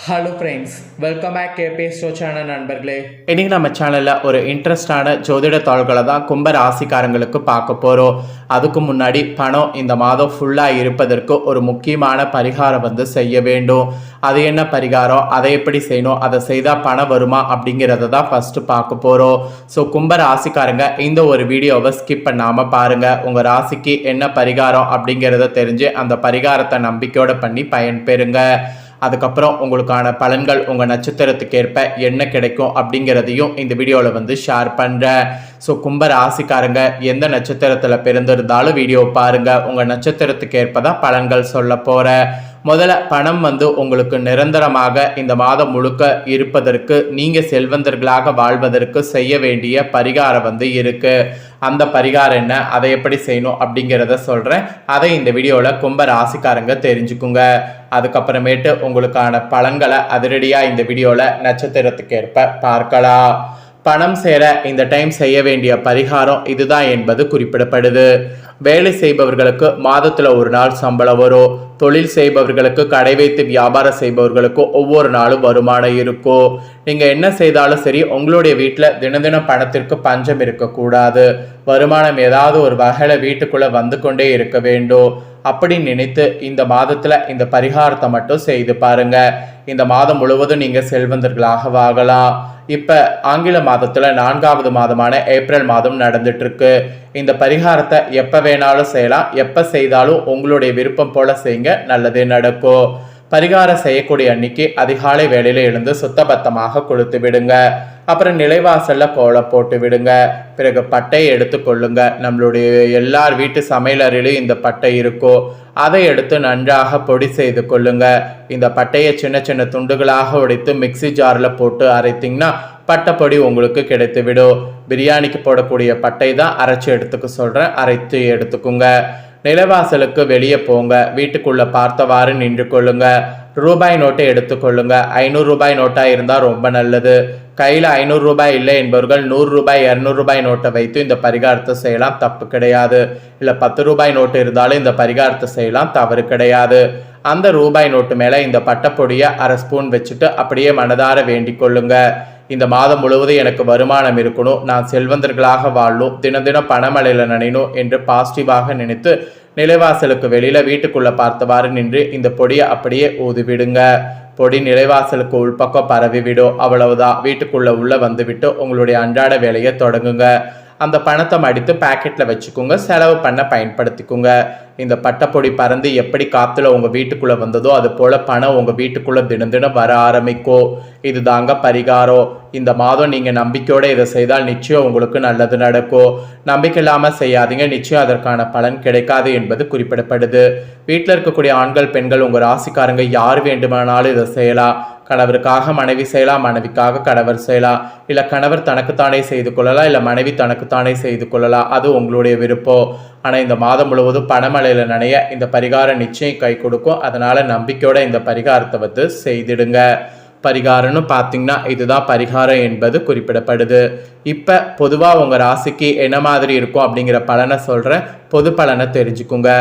Hello friends, welcome back கேபி ஸ்டோ channel நண்பர்களே. இன்றைக்கி நம்ம சேனலில் ஒரு இன்ட்ரெஸ்டான ஜோதிட தாள்களை தான் கும்ப ராசிக்காரங்களுக்கு பார்க்க போகிறோம். அதுக்கு முன்னாடி பணம் இந்த மாதம் ஃபுல்லாக இருப்பதற்கு ஒரு முக்கியமான பரிகாரம் செய்ய வேண்டும். அது என்ன பரிகாரம், அதை எப்படி செய்யணும், அதை செய்தால் பணம் வருமா அப்படிங்கிறத தான் ஃபஸ்ட்டு பார்க்க போகிறோம். ஸோ கும்ப ராசிக்காரங்க இந்த ஒரு வீடியோவை ஸ்கிப் பண்ணாமல் பாருங்கள். உங்கள் ராசிக்கு என்ன பரிகாரம் அப்படிங்கிறத தெரிஞ்சு அந்த பரிகாரத்தை நம்பிக்கையோடு பண்ணி பயன்பெறுங்க. அதுக்கப்புறம் உங்களுக்கான பலன்கள் உங்கள் நட்சத்திரத்துக்கு ஏற்ப என்ன கிடைக்கும் அப்படிங்கிறதையும் இந்த வீடியோவில் ஷேர் பண்ணுறேன். ஸோ கும்ப ராசிக்காரங்க எந்த நட்சத்திரத்தில் பிறந்திருந்தாலும் வீடியோ பாருங்கள். உங்கள் நட்சத்திரத்துக்கு ஏற்ப தான் பலன்கள் சொல்ல போகிறேன். முதல்ல பணம் உங்களுக்கு நிரந்தரமாக இந்த மாதம் முழுக்க இருப்பதற்கு நீங்கள் செல்வந்தர்களாக வாழ்வதற்கு செய்ய வேண்டிய பரிகாரம் இருக்கு. அந்த பரிகாரம் என்ன, அதை எப்படி செய்யணும் அப்படிங்கிறத சொல்கிறேன். அதை இந்த வீடியோவில் கும்ப ராசிக்காரங்க தெரிஞ்சுக்குங்க. அதுக்கப்புறமேட்டு உங்களுக்கான பலன்களை அதிரடியாக இந்த வீடியோவில் நட்சத்திரத்துக்கு ஏற்ப பார்க்கலாம். பணம் சேர இந்த டைம் செய்ய வேண்டிய பரிகாரம் இதுதான் என்பது குறிப்பிடப்படுது. வேலை செய்பவர்களுக்கு மாதத்தில் ஒரு நாள் சம்பளம் வரும். தொழில் செய்பவர்களுக்கு, கடை வைத்து வியாபாரம் செய்பவர்களுக்கு ஒவ்வொரு நாளும் வருமானம் இருக்கும். நீங்கள் என்ன செய்தாலும் சரி, உங்களுடைய வீட்டில் தினம் பணத்திற்கு பஞ்சம் இருக்கக்கூடாது. வருமானம் ஏதாவது ஒரு வகையில் வீட்டுக்குள்ளே வந்து கொண்டே இருக்க வேண்டும். அப்படி நினைத்து இந்த மாதத்தில் இந்த பரிகாரத்தை மட்டும் செய்து பாருங்க. இந்த மாதம் முழுவதும் நீங்கள் செல்வந்தர்களாக ஆகலாம். இப்போ ஆங்கில மாதத்தில் 4வது மாதமான ஏப்ரல் மாதம் நடந்துட்டு இருக்கு. இந்த பரிகாரத்தை எப்போ வேணாலும் செய்யலாம். எப்போ செய்தாலும் உங்களுடைய விருப்பம் போல செய்யுங்க, நல்லதே நடக்கும். பரிகாரம் செய்யக்கூடிய அன்னைக்கு அதிகாலை வேளையில எழுந்து சுத்தபத்தமாக கொளுத்து விடுங்க. அப்புறம் நிலைவாசல்ல கோலம் போட்டு விடுங்க. பிறகு பட்டையை எடுத்து கொள்ளுங்க. நம்மளுடைய எல்லார் வீட்டு சமையலறையிலும் இந்த பட்டை இருக்கும். அதை எடுத்து நன்றாக பொடி செய்து கொள்ளுங்க. இந்த பட்டையை சின்ன சின்ன துண்டுகளாக உடைத்து மிக்சி ஜாரில் போட்டு அரைத்திங்கன்னா பட்டைப்பொடி உங்களுக்கு கிடைத்து விடும். பிரியாணிக்கு போடக்கூடிய பட்டை தான் அரைச்சி எடுத்துக்க சொல்கிறேன். அரைத்து எடுத்துக்குங்க. நிலவாசலுக்கு வெளியே போங்க. வீட்டுக்குள்ள பார்த்தவாறு நின்று கொள்ளுங்க. ரூபாய் நோட்டை எடுத்துக்கொள்ளுங்க. 500 ரூபாய் நோட்டாக இருந்தால் ரொம்ப நல்லது. கையில் 500 ரூபாய் இல்லை என்பவர்கள் 100 ரூபாய் 200 ரூபாய் நோட்டை வைத்து இந்த பரிகாரத்தை செய்யலாம், தப்பு கிடையாது. இல்லை 10 ரூபாய் நோட்டு இருந்தாலும் இந்த பரிகாரத்தை செய்யலாம், தவறு கிடையாது. அந்த ரூபாய் நோட்டு மேலே இந்த பட்டைப்பொடியை 1/2 ஸ்பூன் வச்சுட்டு அப்படியே மனதார வேண்டிக் கொள்ளுங்க. இந்த மாதம் முழுவதும் எனக்கு வருமானம் இருக்கணும், நான் செல்வந்தர்களாக வாழணும், தினம் பணமழையில் நனையணும் என்று பாசிட்டிவாக நினைத்து நிலைவாசலுக்கு வெளியில வீட்டுக்குள்ள பார்த்தவாறு நின்று இந்த பொடியை அப்படியே ஊதிவிடுங்க. பொடி நிலைவாசலுக்கு உள்பக்கம் பரவி விடும். அவ்வளவுதான். வீட்டுக்குள்ள உள்ள வந்துவிட்டு உங்களுடைய அன்றாட வேலையை தொடங்குங்க. அந்த பணத்தை மடித்து பாக்கெட்டில் வச்சுக்கோங்க. செலவு பண்ண பயன்படுத்திக்கோங்க. இந்த பட்டைப்பொடி பறந்து எப்படி காற்றுல உங்கள் வீட்டுக்குள்ளே வந்ததோ அது போல் பணம் உங்கள் வீட்டுக்குள்ளே தினம் வர ஆரம்பிக்கும். இது தாங்க பரிகாரம். இந்த மாதம் நீங்கள் நம்பிக்கையோடு இதை செய்தால் நிச்சயம் உங்களுக்கு நல்லது நடக்கும். நம்பிக்கை இல்லாமல் செய்யாதீங்க, நிச்சயம் அதற்கான பலன் கிடைக்காது என்பது குறிப்பிடப்படுது. வீட்டில் இருக்கக்கூடிய ஆண்கள் பெண்கள் உங்கள் ராசிக்காரங்க யார் வேண்டுமானாலும் இதை செய்யலாம். கணவருக்காக மனைவி செய்யலாம், மனைவிக்காக கணவர் செய்யலாம். இல்லை கணவர் தனக்குத்தானே செய்து கொள்ளலாம், இல்லை மனைவி தனக்குத்தானே செய்து கொள்ளலாம். அது உங்களுடைய விருப்பம். ஆனால் இந்த மாதம் முழுவதும் பணமழையில் நனைய இந்த பரிகாரம் நிச்சயம் கை கொடுக்கும். அதனால் நம்பிக்கையோட இந்த பரிகாரத்தை செய்திடுங்க. பரிகாரம்னு பார்த்தீங்கன்னா இதுதான் பரிகாரம் என்பது குறிப்பிடப்படுது. இப்போ பொதுவாக உங்கள் ராசிக்கு என்ன மாதிரி இருக்கும் அப்படிங்கிற பலனை சொல்கிறேன். பொது பலனை தெரிஞ்சுக்குங்க.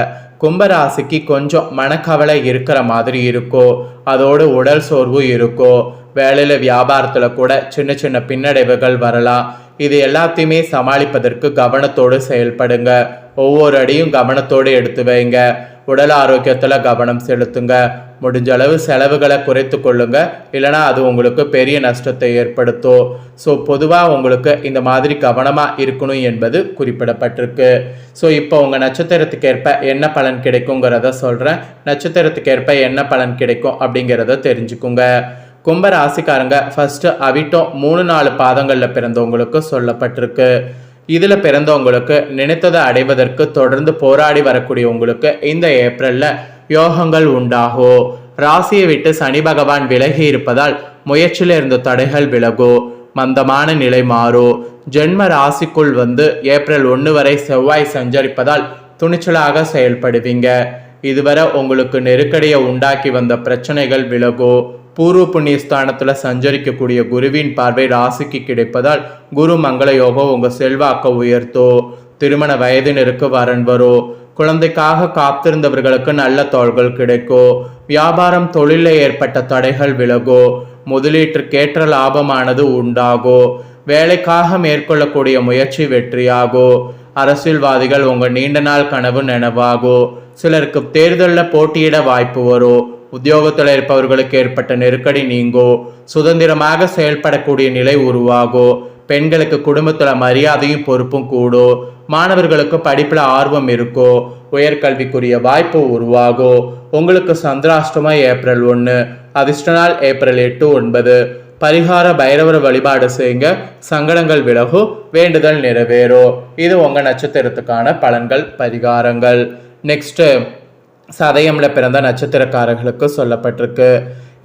கும்பராசிக்கு கொஞ்சம் மனக்கவலை இருக்கிற மாதிரி இருக்கும். அதோடு உடல் சோர்வு இருக்கும். வேலையில் வியாபாரத்தில் கூட சின்ன சின்ன பின்னடைவுகள் வரலாம். இது எல்லாத்தையுமே சமாளிப்பதற்கு கவனத்தோடு செயல்படுங்க. ஒவ்வொரு அடியும் கவனத்தோடு எடுத்து வைங்க. உடல் ஆரோக்கியத்தில் கவனம் செலுத்துங்க. முடிஞ்ச அளவு செலவுகளை குறைத்து கொள்ளுங்க. இல்லைனா அது உங்களுக்கு பெரிய நஷ்டத்தை ஏற்படுத்தும். ஸோ பொதுவாக உங்களுக்கு இந்த மாதிரி கவனமாக இருக்கணும் என்பது குறிப்பிடப்பட்டிருக்கு. ஸோ இப்போ உங்கள் நட்சத்திரத்துக்கு ஏற்ப என்ன பலன் கிடைக்குங்கிறத சொல்கிறேன். நட்சத்திரத்துக்கு ஏற்ப என்ன பலன் கிடைக்கும் அப்படிங்கிறத தெரிஞ்சுக்குங்க. கும்ப ராசிக்காரங்க ஃபர்ஸ்ட் அவிட்டம் 3-4 பாதங்களில் பிறந்தவங்களுக்கு சொல்லப்பட்டிருக்கு. இதில் பிறந்தவங்களுக்கு நினைத்ததை அடைவதற்கு தொடர்ந்து போராடி வரக்கூடிய உங்களுக்கு இந்த ஏப்ரலில் யோகங்கள் உண்டாகும். ராசியை விட்டு சனி பகவான் விலகி இருப்பதால் முயற்சியில் இருந்த தடைகள் விலகும். மந்தமான நிலை மாறும். ஜென்ம ராசிக்குள் ஏப்ரல் 1 வரை செவ்வாய் சஞ்சரிப்பதால் துணிச்சலாக செயல்படுவீங்க. இதுவரை உங்களுக்கு நெருக்கடியை உண்டாக்கி வந்த பிரச்சனைகள் விலகும். பூர்வ புண்ணிய ஸ்தானத்தில் சஞ்சரிக்கக்கூடிய குருவின் பார்வை ராசிக்கு கிடைப்பதால் குரு மங்கள யோகம் உங்கள் செல்வாக்க உயர்த்தோ. திருமண வயதினருக்கு வரன் வரும். குழந்தைக்காக காத்திருந்தவர்களுக்கு நல்ல தாள்கள் கிடைக்கும். வியாபாரம் தொழிலில் ஏற்பட்ட தடைகள் விலகும். முதலீட்டிற்கேற்ற லாபமானது உண்டாகும். வேலைக்காக மேற்கொள்ளக்கூடிய முயற்சி வெற்றியாகும். அரசியல்வாதிகள் உங்கள் நீண்ட நாள் கனவு நினைவாகும். சிலருக்கு தேர்தலில் போட்டியிட வாய்ப்பு வரும். உத்தியோகத்தில் இருப்பவர்களுக்கு ஏற்பட்ட நெருக்கடி நீங்கும். சுதந்திரமாக செயல்படக்கூடிய நிலை உருவாகும். பெண்களுக்கு குடும்பத்தில் மரியாதையும் பொறுப்பும் கூடும். மாணவர்களுக்கு படிப்பில் ஆர்வம் இருக்கும். உயர்கல்விக்குரிய வாய்ப்பு உருவாகும். உங்களுக்கு சந்திராஷ்டமம் ஏப்ரல் 1, அதிர்ஷ்ட நாள் ஏப்ரல் 8, 9. பரிகார பைரவர் வழிபாடு செய்யுங்க. சங்கடங்கள் விலகும். வேண்டுதல் நிறைவேறும். இது உங்க நட்சத்திரத்துக்கான பலன்கள், பரிகாரங்கள். நெக்ஸ்ட், சதயம்ல பிறந்த நட்சத்திரக்காரர்களுக்கு சொல்லப்பட்டிருக்கு.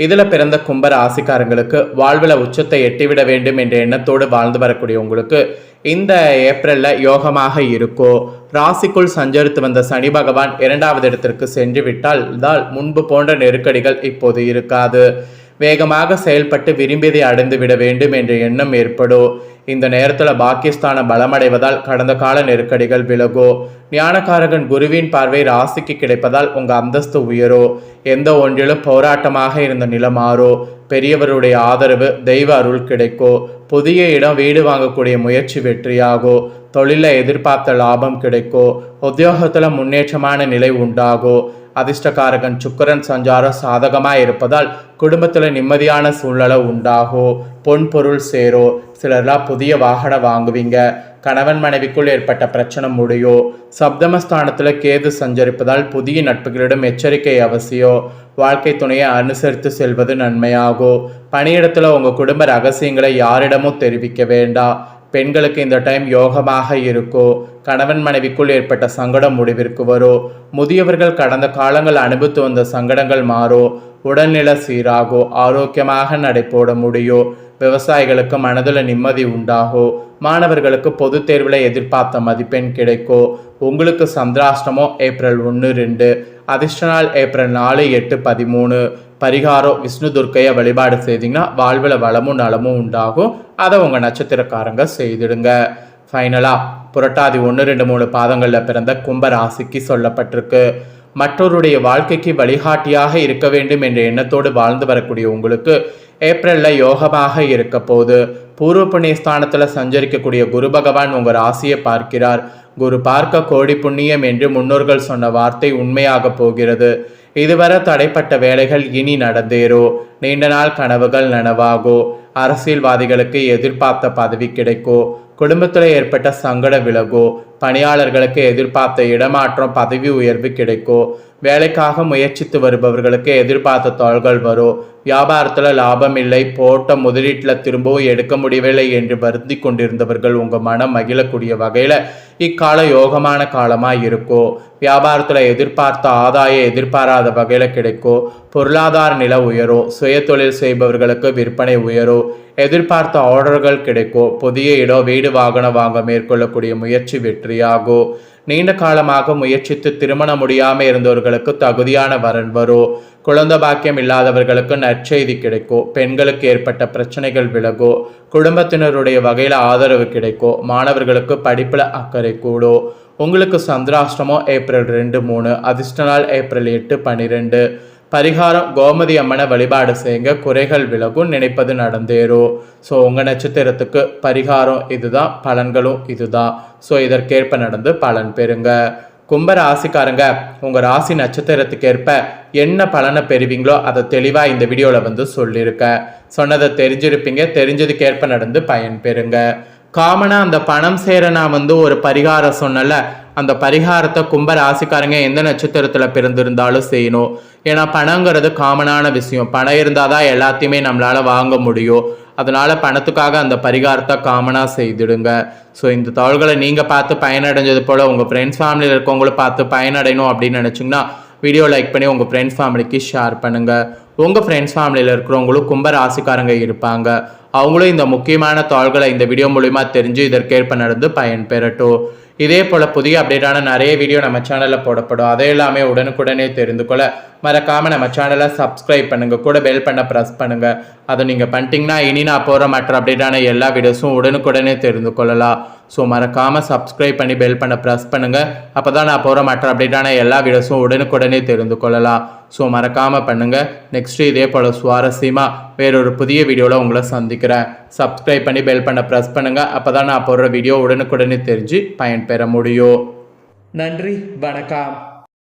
இதில் பிறந்த கும்ப ராசிக்காரங்களுக்கு வாழ்வில் உச்சத்தை எட்டிவிட வேண்டும் என்ற எண்ணத்தோடு வாழ்ந்து வரக்கூடிய உங்களுக்கு இந்த ஏப்ரலில் யோகமாக இருக்கோ. ராசிக்குள் சஞ்சரித்து வந்த சனி பகவான் 2வது இடத்திற்கு சென்று விட்டால் முன்பு போன்ற நெருக்கடிகள் இப்போது இருக்காது. வேகமாக செயல்பட்டு விரும்பியதை அடைந்து விட வேண்டும் என்ற எண்ணம் ஏற்படும். இந்த நேரத்தில் பாக்கியஸ்தான பலமடைவதால் கடந்த கால நெருக்கடிகள் விலகும். ஞானகாரகன் குருவின் பார்வை ராசிக்கு கிடைப்பதால் உங்கள் அந்தஸ்து உயரும். எந்த ஒன்றிலும் போராட்டமாக இருந்த நிலம் மாறும். பெரியவருடைய ஆதரவு, தெய்வ அருள் கிடைக்கும். புதிய இடம், வீடு வாங்கக்கூடிய முயற்சி வெற்றியாகும். தொழிலில் எதிர்பார்த்த லாபம் கிடைக்கும். உத்தியோகத்தில் முன்னேற்றமான நிலை உண்டாகும். அதிர்ஷ்டகாரகன் சுக்கிரன் சஞ்சாரம் சாதகமாக இருப்பதால் குடும்பத்தில் நிம்மதியான சூழ்நிலை உண்டாகும். பொன் பொருள் சேரும். சிலர்லாம் புதிய வாகனம் வாங்குவீங்க. கணவன் மனைவிக்குள் ஏற்பட்ட பிரச்சனை முடியும். சப்தமஸ்தானத்தில் கேது சஞ்சரிப்பதால் புதிய நட்புகளிடம் எச்சரிக்கை அவசியம். வாழ்க்கை துணையை அனுசரித்து செல்வது நன்மையாகும். பணியிடத்தில் உங்கள் குடும்ப ரகசியங்களை யாரிடமும் தெரிவிக்க வேண்டாம். பெண்களுக்கு இந்த டைம் யோகமாக இருக்கும். கணவன் மனைவிக்குள் ஏற்பட்ட சங்கடம் முடிவிற்கு வரும். முதியவர்கள் கடந்த காலங்கள் அனுபவித்து வந்த சங்கடங்கள் மாறும். உடல்நிலை சீராகும். ஆரோக்கியமாக நடைபோட முடியும். விவசாயிகளுக்கு மனதில் நிம்மதி உண்டாகும். மாணவர்களுக்கு பொது தேர்வில் எதிர்பார்த்த மதிப்பெண் கிடைக்கும். உங்களுக்கு சந்திராஷ்டமம் ஏப்ரல் 1, 2. அதிர்ஷ்ட நாள் ஏப்ரல் 4, 8, 13. பரிகாரம் விஷ்ணு துர்க்கையை வழிபாடு செய்தீங்கன்னா வாழ்வில் வளமும் நலமும் உண்டாகும். அதை உங்கள் நட்சத்திரக்காரங்க செய்திடுங்க. ஃபைனலாக புரட்டாதி 1, 2, 3 பாதங்களில் பிறந்த கும்ப ராசிக்கு சொல்லப்பட்டிருக்கு. மற்றவருடைய வாழ்க்கைக்கு வழிகாட்டியாக இருக்க வேண்டும் என்ற எண்ணத்தோடு வாழ்ந்து வரக்கூடிய உங்களுக்கு ஏப்ரலில் யோகமாக இருக்க போது. பூர்வ புண்ணிய ஸ்தானத்தில் சஞ்சரிக்கக்கூடிய குரு பகவான் உங்கள் ராசியை பார்க்கிறார். குரு பார்க்க கோடி புண்ணியம் என்று முன்னோர்கள் சொன்ன வார்த்தை உண்மையாக போகிறது. இதுவரை தடைப்பட்ட வேலைகள் இனி நடந்தேறும். நீண்ட நாள் கனவுகள் நனவாகும். அரசியல்வாதிகளுக்கு எதிர்பார்த்த பதவி கிடைக்கும். குடும்பத்தில் ஏற்பட்ட சங்கட விலகும். பணியாளர்களுக்கு எதிர்பார்த்த இடமாற்றம், பதவி உயர்வு கிடைக்கும். வேலைக்காக முயற்சித்து வருபவர்களுக்கு எதிர்பார்த்த தாள்கள் வரும். வியாபாரத்தில் லாபம் இல்லை, போட்ட முதலீட்டில் திரும்பவும் எடுக்க முடியவில்லை என்று வருந்தி கொண்டிருந்தவர்கள் உங்கள் மனம் மகிழக்கூடிய வகையில் இக்கால யோகமான காலமாக இருக்கும். வியாபாரத்தில் எதிர்பார்த்த ஆதாயம் எதிர்பாராத வகையில் கிடைக்கும். பொருளாதார நிலை உயரும். சுய தொழில் செய்பவர்களுக்கு விற்பனை உயரும். எதிர்பார்த்த ஆர்டர்கள் கிடைக்கும். புதிய இடம், வீடு வாகனம் வாங்க மேற்கொள்ளக்கூடிய முயற்சி வெற்றியாகும். நீண்ட காலமாக முயற்சித்து திருமணம் முடியாமல் இருந்தவர்களுக்கு தகுதியான வரன் வரும். குழந்தை பாக்கியம் இல்லாதவர்களுக்கு நற்செய்தி கிடைக்கும். பெண்களுக்கு ஏற்பட்ட பிரச்சனைகள் விலகும். குடும்பத்தினருடைய வகையில் ஆதரவு கிடைக்கும். மாணவர்களுக்கு படிப்பில் அக்கறை கூடும். உங்களுக்கு சந்திராஷ்டமம் ஏப்ரல் 2, 3. அதிர்ஷ்ட நாள் ஏப்ரல் 8, 12. பரிகாரம் கோமதி அம்மனை வழிபாடு செய்யுங்க. குறைகள் விலகும். நினைப்பது நடந்தேறும். ஸோ உங்கள் நட்சத்திரத்துக்கு பரிகாரம் இதுதான், பலன்களும் இதுதான். ஸோ இதற்கேற்ப நடந்து பலன் பெறுங்க. கும்ப ராசிக்காரங்க, உங்கள் ராசி நட்சத்திரத்துக்கு ஏற்ப என்ன பலனை பெறுவீங்களோ அதை தெளிவாக இந்த வீடியோவில் சொல்லியிருக்கேன். சொன்னதை தெரிஞ்சிருப்பீங்க. தெரிஞ்சதுக்கேற்ப நடந்து பயன் பெறுங்க. காமனாக அந்த பணம் சேர நான் ஒரு பரிகாரம் சொன்னல, அந்த பரிகாரத்தை கும்ப ராசிக்காரங்க எந்த நட்சத்திரத்தில் பிறந்திருந்தாலும் செய்யணும். ஏன்னா பணங்கிறது காமனான விஷயம். பணம் இருந்தால் தான் எல்லாத்தையுமே நம்மளால் வாங்க முடியும். அதனால் பணத்துக்காக அந்த பரிகாரத்தை காமனாக செய்திடுங்க. ஸோ இந்த தாள்களை நீங்கள் பார்த்து பயனடைஞ்சது போல் உங்கள் ஃப்ரெண்ட்ஸ் ஃபேமிலியில் இருக்கவங்களும் பார்த்து பயனடையணும் அப்படின்னு நினச்சிங்கன்னா வீடியோ லைக் பண்ணி உங்கள் ஃப்ரெண்ட்ஸ் ஃபேமிலிக்கு ஷேர் பண்ணுங்கள். உங்கள் ஃப்ரெண்ட்ஸ் ஃபேமிலியில் இருக்கிறவங்களும் கும்ப ராசிக்காரங்க இருப்பாங்க. அவங்களும் இந்த முக்கியமான தாள்களை இந்த வீடியோ மூலிமா தெரிஞ்சு இதற்கேற்ப நடந்து பயன் பெறட்டும். இதே போல் புதிய அப்டேட்டான நிறைய வீடியோ நம்ம சேனலில் போடப்படும். அதை எல்லாமே உடனுக்குடனே தெரிந்து கொள்ள மறக்காமல் நம்ம சேனலை சப்ஸ்கிரைப் பண்ணுங்கள், கூட பெல் பண்ண ப்ரெஸ் பண்ணுங்கள். அதை நீங்கள் பண்ணிட்டீங்கன்னா இனி நான் போகிற மற்ற அப்டேட்டான எல்லா வீடியோஸும் உடனுக்குடனே தெரிந்து கொள்ளலாம். ஸோ மறக்காமல் சப்ஸ்கிரைப் பண்ணி பெல் பண்ண ப்ரெஸ் பண்ணுங்கள். அப்போ தான் நான் போகிற மற்ற அப்டேட்டான எல்லா வீடியோஸும் உடனுக்குடனே தெரிந்து கொள்ளலாம். ஸோ மறக்காமல் பண்ணுங்கள். நெக்ஸ்ட்டு இதே போல் சுவாரஸ்யமாக வேறொரு புதிய வீடியோவில் உங்களை சந்திக்கிறேன். சப்ஸ்கிரைப் பண்ணி பெல் பண்ண ப்ரெஸ் பண்ணுங்கள். அப்போ தான் நான் போடுற வீடியோ உடனுக்குடனே தெரிஞ்சு பயன்பெற முடியும். நன்றி, வணக்கம்.